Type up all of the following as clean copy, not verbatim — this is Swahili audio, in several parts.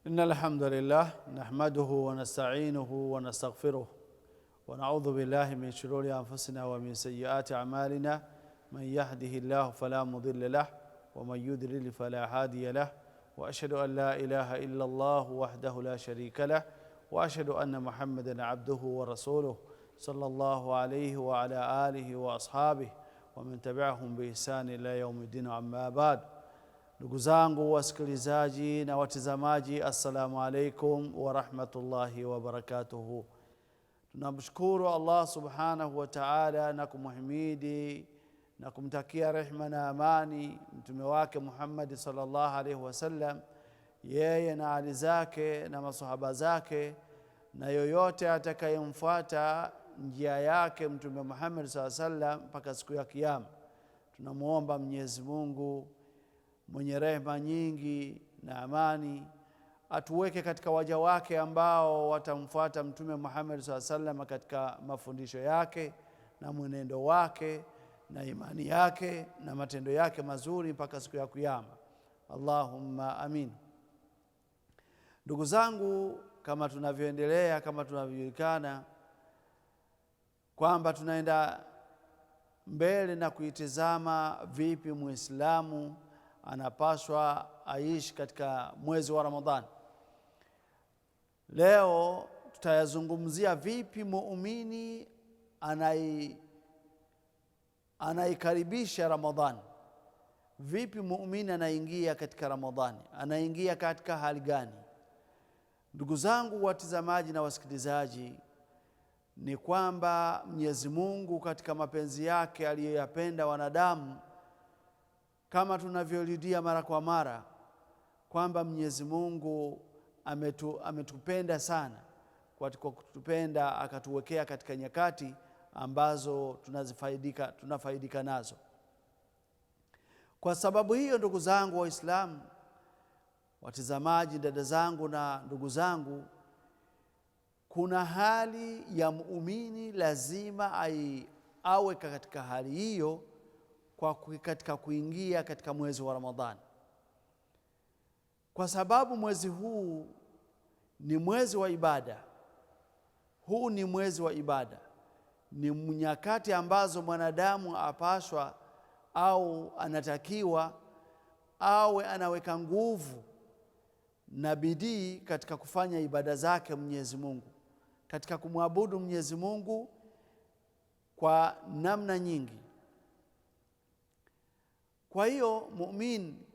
إن الحمد لله نحمده ونستعينه ونستغفره ونعوذ بالله من شرور أنفسنا ومن سيئات أعمالنا. من يهده الله فلا مضل له ومن يضلل فلا هادي له، وأشهد أن لا إله إلا الله وحده لا شريك له، وأشهد أن محمدا عبده ورسوله صلى الله عليه وعلى آله وأصحابه ومن تبعهم بإحسان إلى يوم الدين. أما بعد. Ndugu zangu wasikilizaji na watazamaji, assalamu alaikum wa rahmatullahi wa barakatuhu. Tunamshukuru Allah subhanahu wa ta'ala na kumhimidi na kumtakia rehma na amani mtume wake Muhammad sallallahu alaihi wasallam, yeye na ali zake na masahaba zake na yoyote atakayemfuata njia yake mtume Muhammad sallallahu alaihi wasallam mpaka siku ya kiyama. Tunamuomba Mwenyezi Mungu mwenye rehema nyingi na amani atuweke katika waja wake ambao watamfuata mtume Muhammad sallallahu alaihi wasallam katika mafundisho yake na mwenendo wake na imani yake na matendo yake mazuri mpaka siku ya kiyama. Allahumma amin. Ndugu zangu, kama tunavyojulikana kwamba tunaenda mbele na kuitazama vipi Muislamu anapaswa aishi katika mwezi wa Ramadhani. Leo tutayazungumzia vipi muumini anaikaribisha Ramadhani. Vipi muumini anaingia katika Ramadhani? Anaingia katika hali gani? Ndugu zangu watazamaji na wasikilizaji, ni kwamba Mwenyezi Mungu katika mapenzi yake aliyoyapenda wanadamu, kama tunavyolidia mara kwa mara kwamba Mwenyezi Mungu ametupenda sana, kwa kutupenda akatuwekea katika nyakati ambazo tunafaidika nazo. Kwa sababu hiyo, ndugu zangu Waislamu, watazamaji, dada zangu na ndugu zangu, kuna hali ya muumini lazima awe katika hali hiyo katika kuingia katika mwezi wa Ramadhani, kwa sababu mwezi huu ni mwezi wa ibada. Huu ni mwezi wa ibada, ni nyakati ambazo mwanadamu apashwa au anatakiwa awe anaweka nguvu na bidii katika kufanya ibada zake Mwenyezi Mungu, katika kumwabudu Mwenyezi Mungu kwa namna nyingi. Kwa hiyo muumini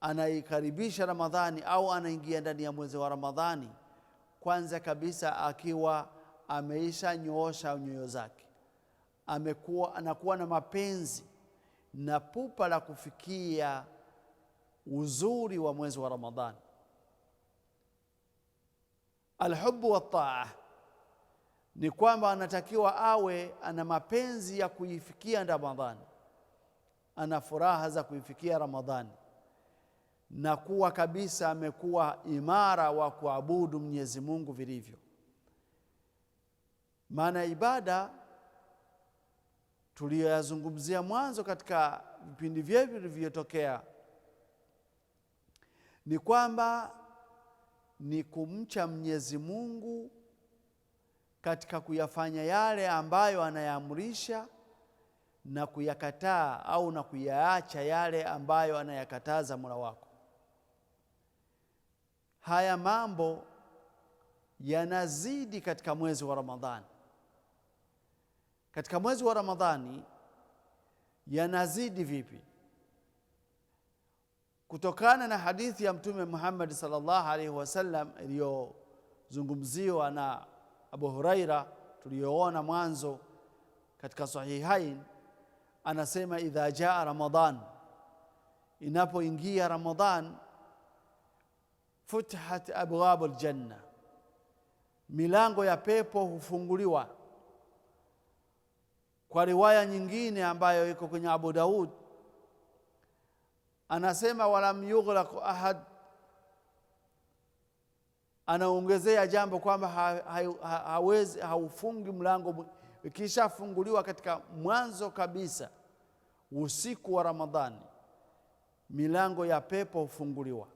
anaikaribisha Ramadhani au anaingia ndani ya mwezi wa Ramadhani, kwanza kabisa akiwa ameisha nyoosha nyoyo zake, anakuwa na mapenzi na pupa la kufikia uzuri wa mwezi wa Ramadhani. Alhubbu wa taa ni kwamba anatakiwa awe ana mapenzi ya kuifikia Ramadhani, ana furaha za kuifikia Ramadhani, na kuwa kabisa amekuwa imara wa kuabudu Mwenyezi Mungu vilivyo. Maana ibada tuliyoyazungumzia mwanzo katika vipindi vyetu vilivyotokea ni kwamba ni kumcha Mwenyezi Mungu katika kuyafanya yale ambayo anayaamrisha na kuyakataa au na kuyaacha yale ambayo anayakataza Mola wako. Haya mambo yanazidi katika mwezi wa Ramadhani. Katika mwezi wa Ramadhani yanazidi vipi? Kutokana na hadithi ya Mtume Muhammad sallallahu alaihi wasallam iliyozungumziwa na Abu Huraira tuliyoona mwanzo katika Sahihain, anasema idha jaa Ramadhan, inapoingia Ramadhan, futihat abwabul janna, milango ya pepo hufunguliwa. Kwa riwaya nyingine ambayo iko kwenye Abu Daud, anasema walam yughlaq ahad, anaongezea jambo kwamba haufungi mlango. Ikishafunguliwa katika mwanzo kabisa usiku wa Ramadhani, milango ya pepo hufunguliwa.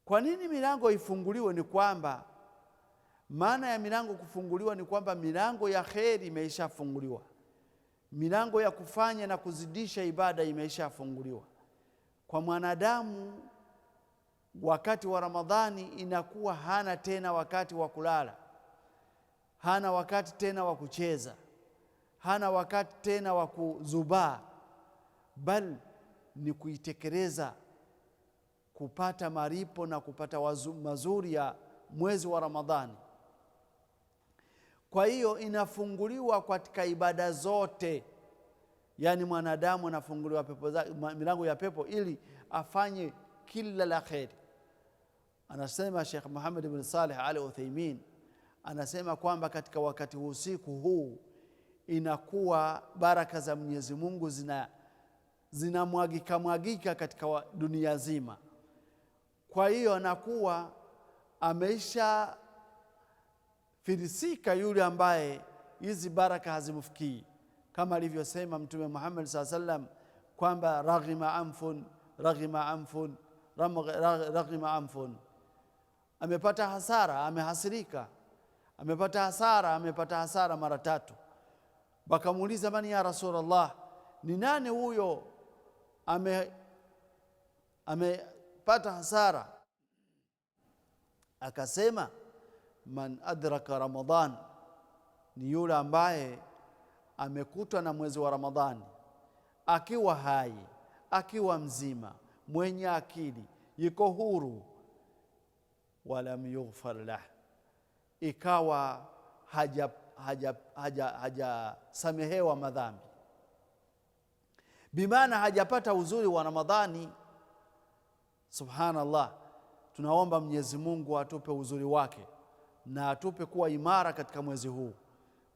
Kwa nini milango ifunguliwe? Ni kwamba maana ya milango kufunguliwa ni kwamba milango ya kheri imeishafunguliwa, milango ya kufanya na kuzidisha ibada imeishafunguliwa. Kwa mwanadamu wakati wa Ramadhani inakuwa hana tena wakati wa kulala, hana wakati tena wa kucheza, hana wakati tena wa kuzubaa, bali ni kuitekeleza, kupata maripo na kupata mazuri ya mwezi wa Ramadhani. Kwa hiyo inafunguliwa katika ibada zote, yani mwanadamu anafunguliwa milango ya pepo ili afanye kila la kheri. Anasema Sheikh Muhammad ibn Salih al-Uthaymeen, anasema kwamba katika wakati usiku huu inakuwa baraka za Mwenyezi Mungu zinamwagika katika dunia zima. Kwa hiyo anakuwa ameisha filisika yule ambaye hizi baraka hazimfikii, kama alivyosema Mtume Muhammad SAW kwamba raghima anfun, amepata hasara, amehasirika, amepata hasara mara 3. Wakamuuliza, mani ya Rasulullah, ni nani huyo amepata hasara? Akasema, man adraka Ramadan, ni yule ambaye amekutwa na mwezi wa Ramadhani akiwa hai, akiwa mzima, mwenye akili, yuko huru, walam yughfar lah, ikawa hajasamehewa madhambi, bimaana hajapata uzuri wa Ramadhani. Subhanallah, tunaomba Mwenyezi Mungu atupe uzuri wake na atupe kuwa imara katika mwezi huu.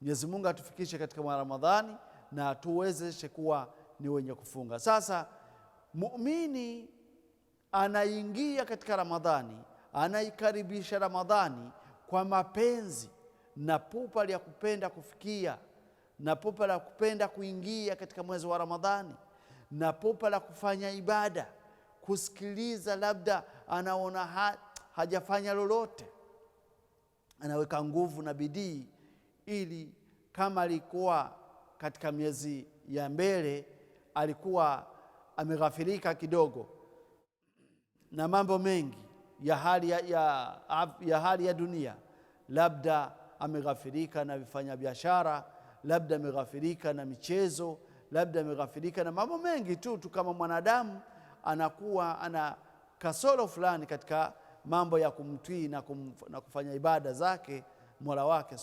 Mwenyezi Mungu atufikishe katika mwezi wa Ramadhani na atuwezeshe kuwa ni wenye kufunga. Sasa muumini anaingia katika Ramadhani, anaikaribisha Ramadhani kwa mapenzi na pupa ya kupenda kufikia, na pupa la kupenda kuingia katika mwezi wa Ramadhani, na pupa la kufanya ibada, kusikiliza, labda anaona hajafanya lolote, anaweka nguvu na bidii, ili kama alikuwa katika miezi ya mbele alikuwa ameghafirika kidogo na mambo mengi ya hali ya dunia, labda ameghafirika na vifanya biashara, labda ameghafirika na michezo, labda ameghafirika na mambo mengi tu kama mwanadamu anakuwa ana kasoro fulani katika mambo ya kumtii na kufanya ibada zake Mola wake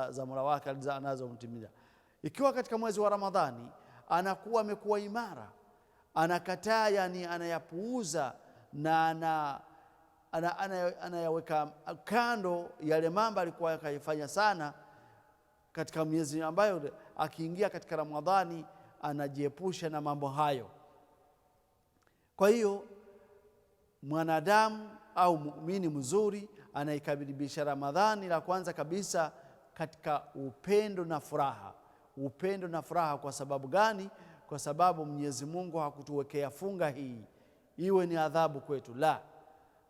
za Mola wake anazomtimiza. Ikiwa katika mwezi wa Ramadhani anakuwa amekuwa imara, anakataa, yani anayapuuza na anayaweka kando yale mambo alikuwa akifanya sana katika miezi ambayo akiingia katika Ramadhani anajiepusha na mambo hayo. Kwa hiyo mwanadamu au muumini mzuri anaikaribisha Ramadhani, la kwanza kabisa katika upendo na furaha. Upendo na furaha. Kwa sababu gani? Kwa sababu Mwenyezi Mungu hakutuwekea funga hii iwe ni adhabu kwetu.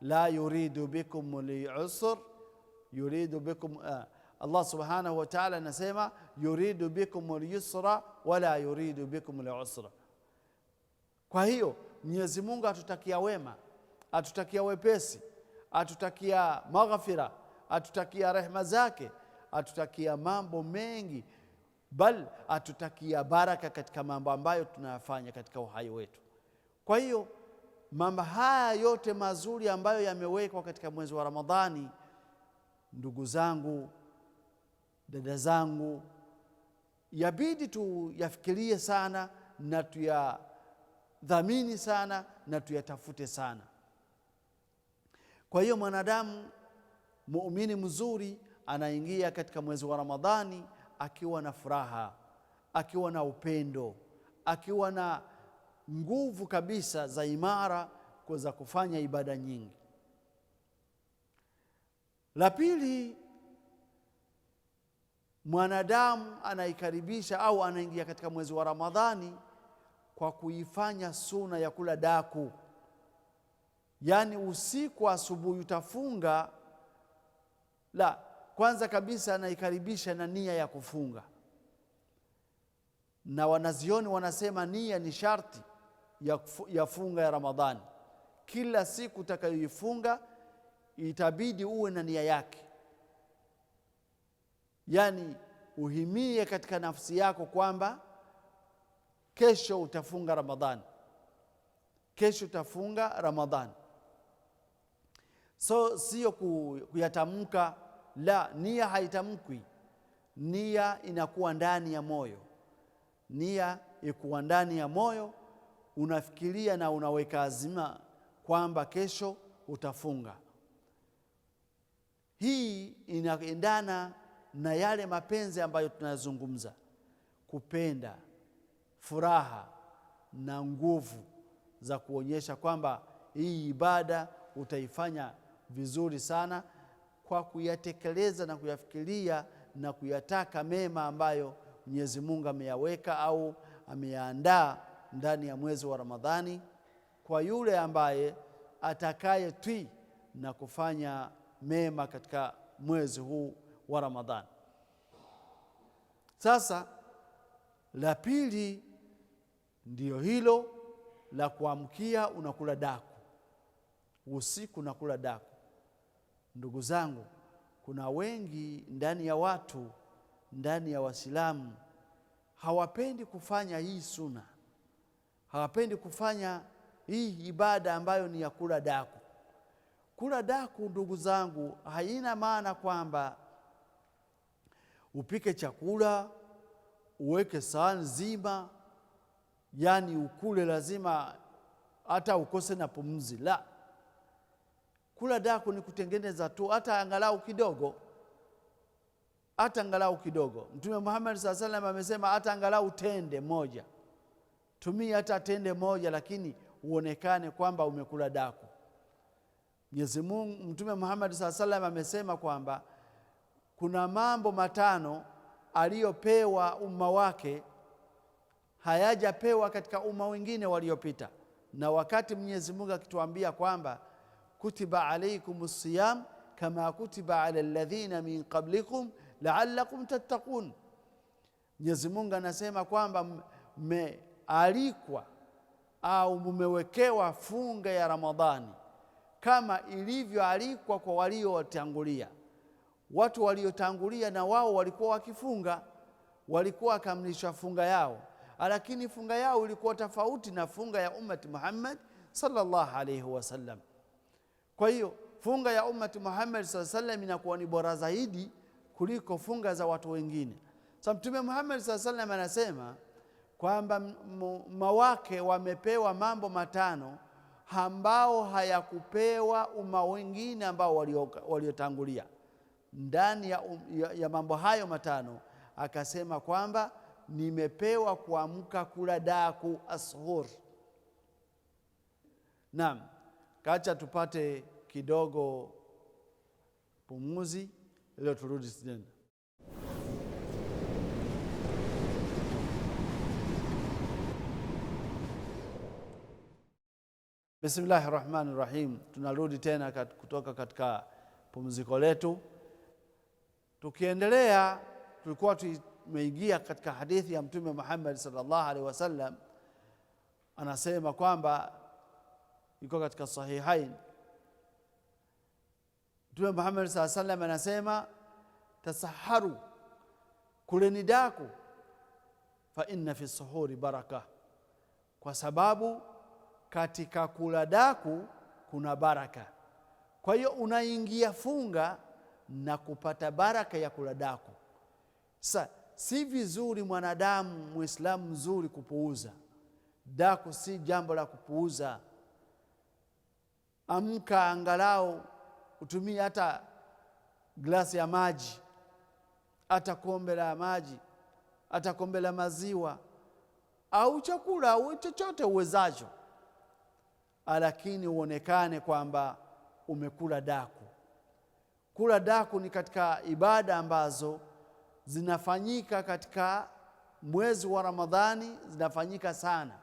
La yuridu bikum al-usr, yuridu bikum Allah subhanahu wa ta'ala anasema yuridu bikum al-yusra wala yuridu bikum al-usra. Kwa hiyo Mwenyezi Mungu atutakia wema, atutakia wepesi, atutakia maghfira, atutakia rehema zake, atutakia mambo mengi, bal atutakia baraka katika mambo ambayo tunayafanya katika uhai wetu. Kwa hiyo mambo haya yote mazuri ambayo yamewekwa katika mwezi wa Ramadhani, ndugu zangu, dada zangu, yabidi tuyafikirie sana na tuyadhamini sana na tuyatafute sana. Kwa hiyo mwanadamu muumini mzuri anaingia katika mwezi wa Ramadhani akiwa na furaha, akiwa na upendo, akiwa na nguvu kabisa za imara kuweza kufanya ibada nyingi. La pili, mwanadamu anaikaribisha au anaingia katika mwezi wa Ramadhani kwa kuifanya suna ya kula daku. Yani usiku asubuhi utafunga, la kwanza kabisa anaikaribisha na nia ya kufunga. Na wanazioni wanasema nia ni sharti ya funga ya Ramadhani. Kila siku utakayoifunga itabidi uwe na nia yake, yani uhimie katika nafsi yako kwamba kesho utafunga Ramadhani, kesho utafunga Ramadhani. So sio kuyatamka, la, nia haitamkwi, nia inakuwa ndani ya moyo. Nia ikuwa ndani ya moyo, unafikiria na unaweka azima kwamba kesho utafunga. Hii inaendana na yale mapenzi ambayo tunazungumza, kupenda, furaha na nguvu za kuonyesha kwamba hii ibada utaifanya vizuri sana kwa kuyatekeleza na kuyafikiria na kuyataka mema ambayo Mwenyezi Mungu ameyaweka au ameyaandaa ndani ya mwezi wa Ramadhani kwa yule ambaye atakaye tui na kufanya mema katika mwezi huu wa Ramadhani. Sasa la pili ndio hilo la kuamkia unakula daku, usiku unakula daku. Ndugu zangu, kuna wengi ndani ya watu, ndani ya Waislamu hawapendi kufanya hii suna, hawapendi kufanya hii ibada ambayo ni ya kula daku. Kula daku, ndugu zangu, haina maana kwamba upike chakula uweke sahani nzima, yani ukule lazima hata ukose na pumzi. La, kula daku ni kutengeneza tu hata angalau kidogo, hata angalau kidogo. Mtume Muhammad sallallahu alaihi wasallam amesema hata angalau tende moja, tumia hata tende moja, lakini uonekane kwamba umekula daku. Mwenyezi Mungu, Mtume Muhammad sallallahu alaihi wasallam amesema kwamba kuna mambo matano aliyopewa umma wake hayajapewa katika umma wengine waliopita. Na wakati Mwenyezi Mungu akituambia kwamba kutiba alaykumus siyam kama kutiba ala alladhina min qablikum la'allakum tattaqun, Mwenyezi Mungu anasema kwamba mmealikwa au mmewekewa funga ya Ramadhani kama ilivyoalikwa kwa waliotangulia. Watu waliotangulia na wao walikuwa wakifunga, walikuwa wakamilishwa funga yao, lakini funga yao ilikuwa tofauti na funga ya ummati Muhammad sallallahu alaihi wasallam. Kwa hiyo funga ya ummati Muhammad sallallahu alaihi wasallam inakuwa ni bora zaidi kuliko funga za watu wengine. Sasa Mtume Muhammad sallallahu alaihi wasallam anasema kwamba mawake wamepewa mambo matano ambao hayakupewa umma wengine ambao waliotangulia. Ndani ya mambo hayo matano akasema kwamba nimepewa kuamka kula daku ashur. Naam, kacha tupate kidogo pumuzi ili turudi tena. Bismillahirrahmanirrahim. Tunarudi tena kutoka katika pumziko letu. Tukiendelea, tulikuwa tumeingia katika hadithi ya Mtume Muhammad sallallahu alaihi wasallam. Anasema kwamba iko katika sahihain, Mtume Muhammad sallallahu alaihi wasallam anasema tasaharu, kuleni daku, fa inna fi suhuri baraka, kwa sababu katika kula daku kuna baraka. Kwa hiyo unaingia funga na kupata baraka ya kula daku. Sasa si vizuri mwanadamu Muislamu mzuri kupuuza daku, si jambo la kupuuza. Amka angalau utumie hata glasi ya maji, hata kombe la maji, hata kombe la maziwa au chakula au chochote uwezacho, lakini uonekane kwamba umekula daku. Kula daku ni katika ibada ambazo zinafanyika katika mwezi wa Ramadhani, zinafanyika sana.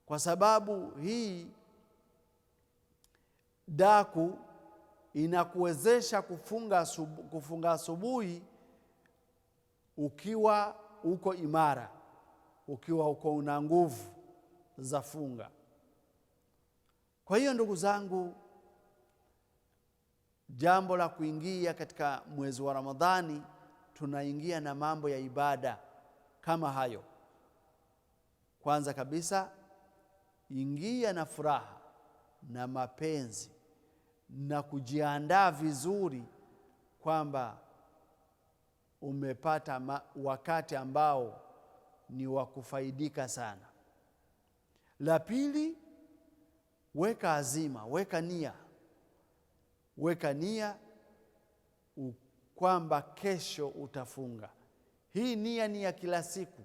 kwa sababu hii daku inakuwezesha kufunga asubuhi ukiwa uko imara, ukiwa uko una nguvu za funga. Kwa hiyo ndugu zangu, jambo la kuingia katika mwezi wa Ramadhani, tunaingia na mambo ya ibada kama hayo. Kwanza kabisa, ingia na furaha na mapenzi na kujiandaa vizuri kwamba umepata wakati ambao ni wa kufaidika sana. La pili, weka azima, weka nia kwamba kesho utafunga. Hii nia ni ya kila siku.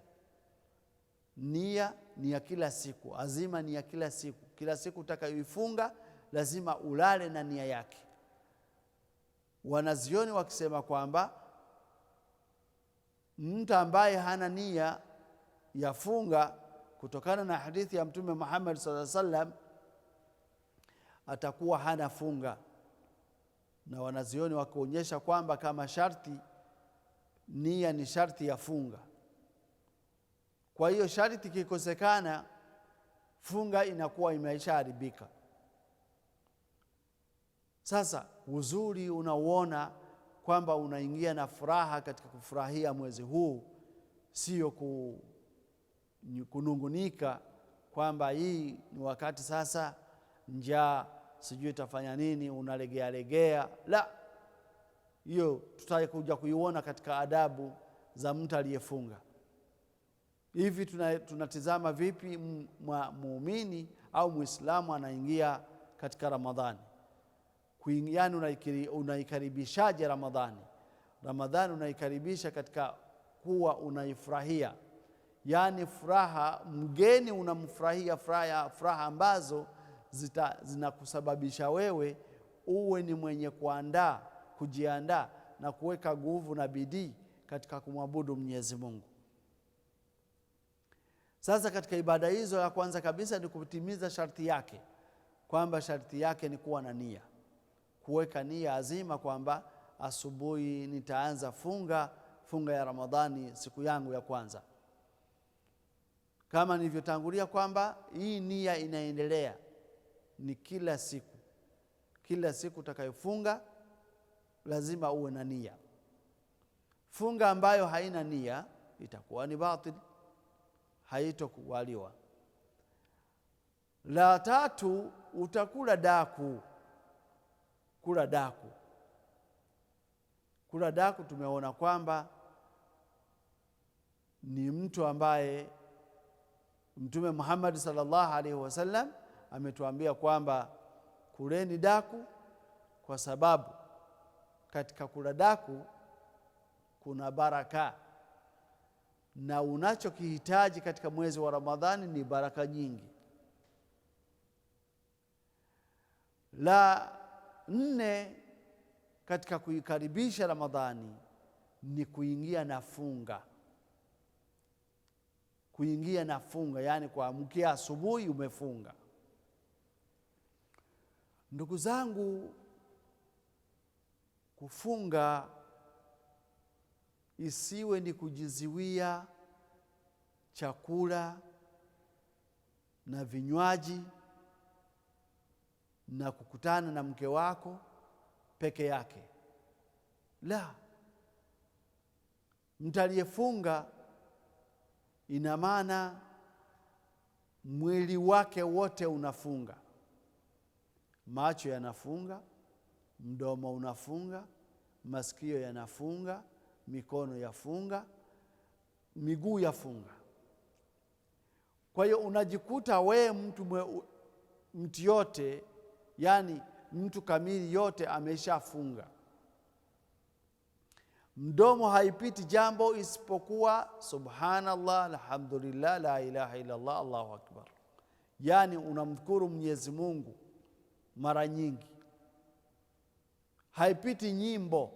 Nia ni ya kila siku, azima ni ya kila siku. Kila siku utakayoifunga lazima ulale na nia yake. Wanazioni wakisema kwamba mtu ambaye hana nia ya funga, kutokana na hadithi ya Mtume Muhammad sallallahu alaihi wasallam, atakuwa hana funga. Na wanazioni wakionyesha kwamba kama sharti, nia ni sharti ya funga. Kwa hiyo sharti kikosekana, funga inakuwa imeshaharibika. Sasa uzuri unauona kwamba unaingia na furaha katika kufurahia mwezi huu, sio kunungunika kwamba hii ni wakati sasa njaa sijui itafanya nini, unalegea. La, hiyo tutakuja kuiona katika adabu za mtu aliyefunga. Hivi tunatizama vipi muumini au Muislamu anaingia katika Ramadhani? Yani unaikaribishaje Ramadhani? Ramadhani unaikaribisha katika kuwa unaifurahia, yani furaha, mgeni unamfurahia, furaha ambazo zinakusababisha wewe uwe ni mwenye kujiandaa na kuweka nguvu na bidii katika kumwabudu Mwenyezi Mungu. Sasa katika ibada hizo, ya kwanza kabisa ni kutimiza sharti yake, kwamba sharti yake ni kuwa na nia, kuweka nia azima kwamba asubuhi nitaanza funga ya Ramadhani, siku yangu ya kwanza. Kama nilivyotangulia kwamba hii nia inaendelea, ni kila siku utakayofunga lazima uwe na nia. Funga ambayo haina nia itakuwa ni batil, haitokubaliwa. La tatu, utakula daku. Kula daku tumeona kwamba ni mtu ambaye Mtume Muhammad sallallahu alaihi wasallam ametuambia kwamba kuleni daku, kwa sababu katika kula daku kuna baraka, na unachokihitaji katika mwezi wa Ramadhani ni baraka nyingi. La nne, katika kuikaribisha Ramadhani ni kuingia na funga, yani kuamkia asubuhi umefunga. Ndugu zangu, kufunga isiwe ni kujiziwia chakula na vinywaji na kukutana na mke wako peke yake. La, mtu aliyefunga ina maana mwili wake wote unafunga. Macho yanafunga, mdomo unafunga, masikio yanafunga, mikono yafunga, miguu yafunga. Kwa hiyo unajikuta we mtu yote, yani mtu kamili yote ameshafunga. Mdomo haipiti jambo isipokuwa subhanallah, alhamdulillah, la ilaha illa Allah, Allahu akbar. Yani unamshukuru Mwenyezi Mungu mara nyingi. Haipiti nyimbo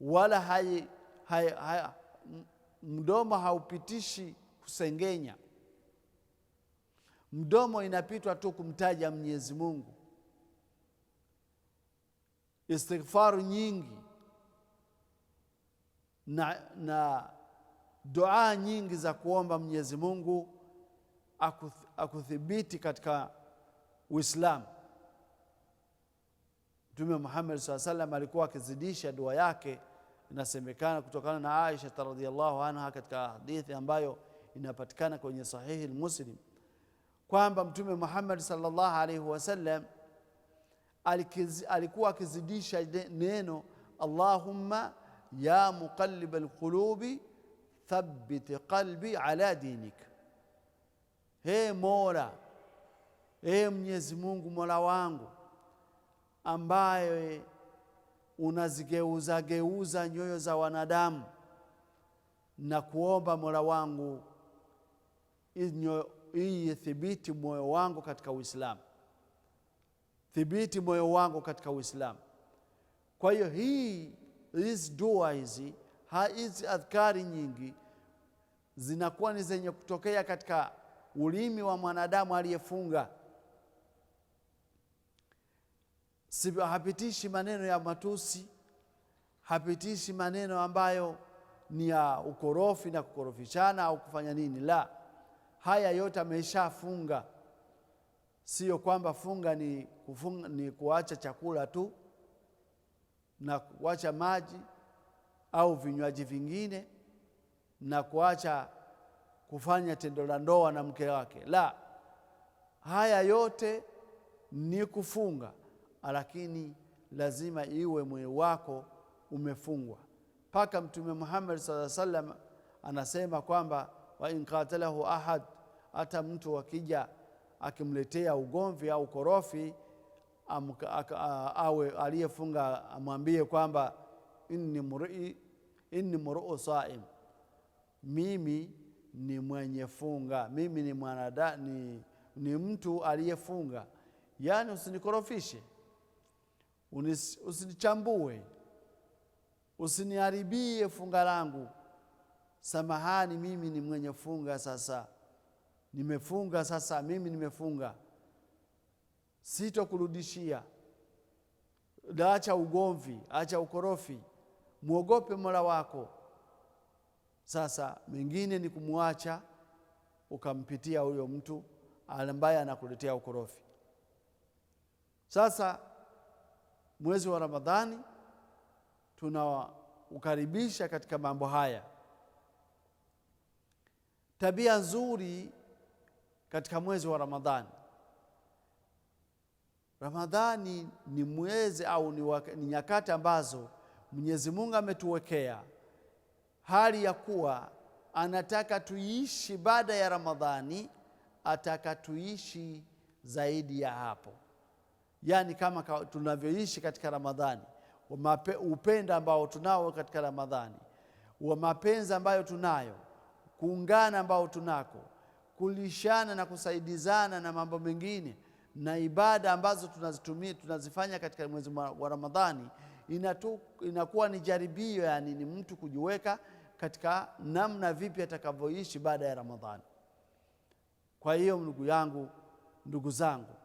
wala mdomo haupitishi kusengenya. mdomo inapitwa tu kumtaja Mwenyezi Mungu, istighfaru nyingi na dua nyingi za kuomba Mwenyezi Mungu akuthibiti katika Uislamu. Mtume Muhammad SAW alikuwa akizidisha dua yake. Inasemekana kutokana na Aisha radhiyallahu anha katika hadithi ambayo inapatikana kwenye sahihi Muslim kwamba Mtume Muhammad sallallahu alaihi wasallam alikuwa akizidisha neno Allahumma ya muqallib alqulubi thabbit qalbi ala dinik. Mola, Mwenyezi Mungu, Mola wangu ambaye unazigeuza geuza nyoyo za wanadamu, na kuomba Mola wangu hii thibiti moyo wangu katika Uislamu, thibiti moyo wangu katika Uislamu. Kwa hiyo hizi dua hizi adhkari nyingi zinakuwa ni zenye kutokea katika ulimi wa mwanadamu aliyefunga. Hapitishi maneno ya matusi, hapitishi maneno ambayo ni ya ukorofi na kukorofishana au kufanya nini. La, haya yote ameshafunga. Sio kwamba funga ni kuacha chakula tu na kuacha maji au vinywaji vingine na kuacha kufanya tendo la ndoa na mke wake. La, haya yote ni kufunga, lakini lazima iwe moyo wako umefungwa. Paka Mtume Muhammad sallallahu alaihi wasallam anasema kwamba wa in qatalahu ahad, hata mtu akija akimletea ugomvi au korofi, awe aliyefunga amwambie kwamba inni mur'u saim, mimi ni mwenye funga, mimi ni mwanadamu, ni mtu aliyefunga. Yani usinikorofishe, usinichambue, usiniharibie funga langu. Samahani, mimi ni mwenye funga sasa, nimefunga sasa, mimi nimefunga, sitokurudishia. Acha ugomvi, acha ukorofi, muogope Mola wako. Sasa mengine ni kumwacha ukampitia huyo mtu ambaye anakuletea ukorofi. Sasa mwezi wa Ramadhani tunaukaribisha katika mambo haya. Tabia nzuri katika mwezi wa Ramadhani. Ramadhani ni mwezi au ni nyakati ambazo Mwenyezi Mungu ametuwekea hali ya kuwa anataka tuishi baada ya Ramadhani, ataka tuishi zaidi ya hapo. Yani kama tunavyoishi katika Ramadhani, upendo ambao tunao katika Ramadhani, wa mapenzi ambayo tunayo, kuungana ambao tunako, kulishana na kusaidizana na mambo mengine, na ibada ambazo tunazifanya katika mwezi wa Ramadhani, inakuwa ni jaribio, yani ni mtu kujiweka katika namna vipi atakavyoishi baada ya Ramadhani. Kwa hiyo ndugu zangu,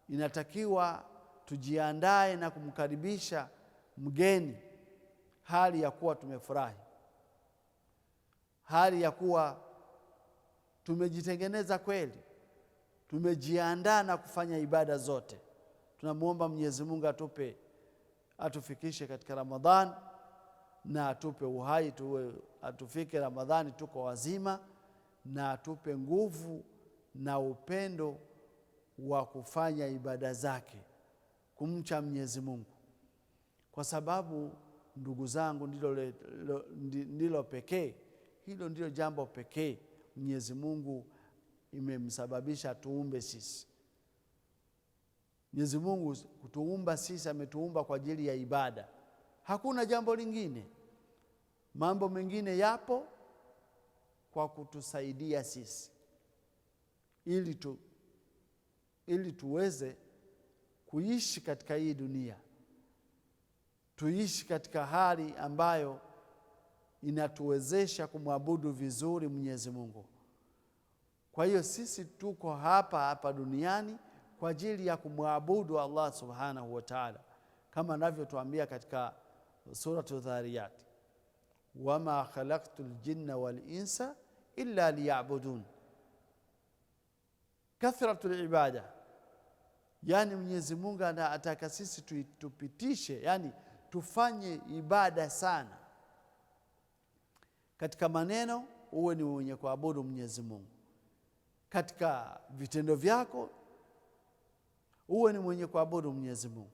inatakiwa tujiandae na kumkaribisha mgeni hali ya kuwa tumefurahi, hali ya kuwa tumejitengeneza kweli, tumejiandaa na kufanya ibada zote. Tunamuomba Mwenyezi Mungu atufikishe katika Ramadhani na atupe uhai atufike Ramadhani tuko wazima, na atupe nguvu na upendo wa kufanya ibada zake, kumcha Mwenyezi Mungu. Kwa sababu ndugu zangu, ndilo pekee, hilo ndilo jambo pekee Mwenyezi Mungu imemsababisha tuumbe sisi. Mwenyezi Mungu kutuumba sisi, ametuumba kwa ajili ya ibada. Hakuna jambo lingine. Mambo mengine yapo kwa kutusaidia sisi ili tuweze kuishi katika hii dunia, tuishi katika hali ambayo inatuwezesha kumwabudu vizuri Mwenyezi Mungu. Kwa hiyo sisi tuko hapa duniani kwa ajili ya kumwabudu Allah subhanahu wa ta'ala, kama anavyotuambia katika suratul Dhariyat, wama khalaqtul jinna wal insa illa liya'budun. Kathratul ibada, yani Mwenyezi Mungu anataka sisi tupitishe, yani tufanye ibada sana. Katika maneno uwe ni mwenye kuabudu Mwenyezi Mungu, katika vitendo vyako uwe ni mwenye kuabudu Mwenyezi Mungu.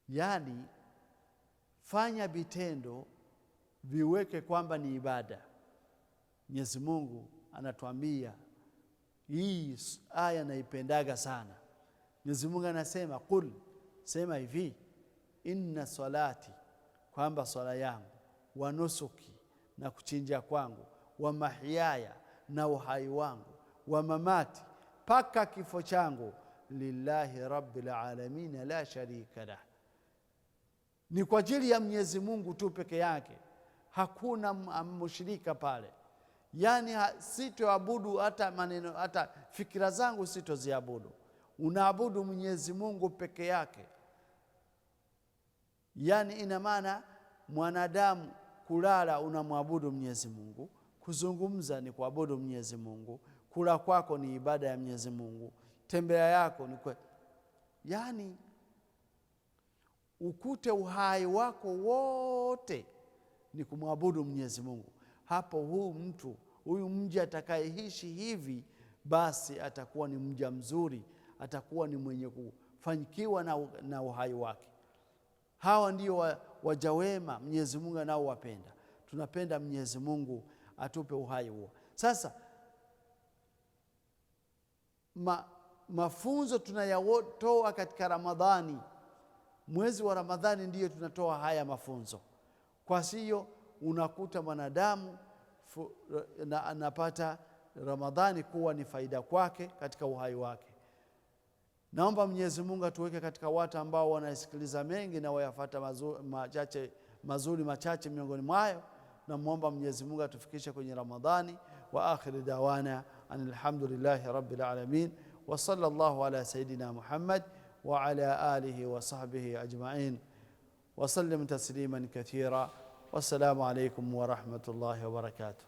Yani fanya vitendo viweke kwamba ni ibada. Mwenyezi Mungu anatuambia, hii aya naipendaga sana. Mwenyezi Mungu anasema, qul, sema hivi, inna salati, kwamba swala yangu, wa nusuki, na kuchinja kwangu, wa mahyaya, na uhai wangu, wa mamati, paka kifo changu, lillahi rabbil alamin la sharika lah, ni kwa ajili ya Mwenyezi Mungu tu peke yake, hakuna mshirika pale. Yani sitoabudu hata maneno, hata fikira zangu sitoziabudu. Unaabudu Mwenyezi Mungu peke yake. Yani ina maana mwanadamu kulala unamwabudu Mwenyezi Mungu, kuzungumza ni kuabudu Mwenyezi Mungu, kula kwako ni ibada ya Mwenyezi Mungu, tembea yako ni yani ukute uhai wako wote ni kumwabudu Mwenyezi Mungu. Hapo huyu mja atakayeishi hivi, basi atakuwa ni mja mzuri, atakuwa ni mwenye kufanikiwa na uhai wake. Hawa ndio waja wema Mwenyezi Mungu anaowapenda. Tunapenda Mwenyezi Mungu atupe uhai huo. Sasa mafunzo tunayatoa katika Ramadhani. Mwezi wa Ramadhani ndiyo tunatoa haya mafunzo. Kwa hiyo unakuta mwanadamu anapata Ramadhani kuwa ni faida kwake katika uhai wake. Naomba Mwenyezi Mungu atuweke katika watu ambao wanasikiliza mengi na wayafuata mazuri machache miongoni mwayo. Na muomba Mwenyezi Mungu atufikishe kwenye Ramadhani. Wa akhir dawana alhamdulillahi rabbil alamin, wa sallallahu ala sayidina Muhammad wa ala alihi wa sahbihi ajma'in, wa sallim tasliman kathira. Wassalamu alaykum wa rahmatullahi wa barakatuh.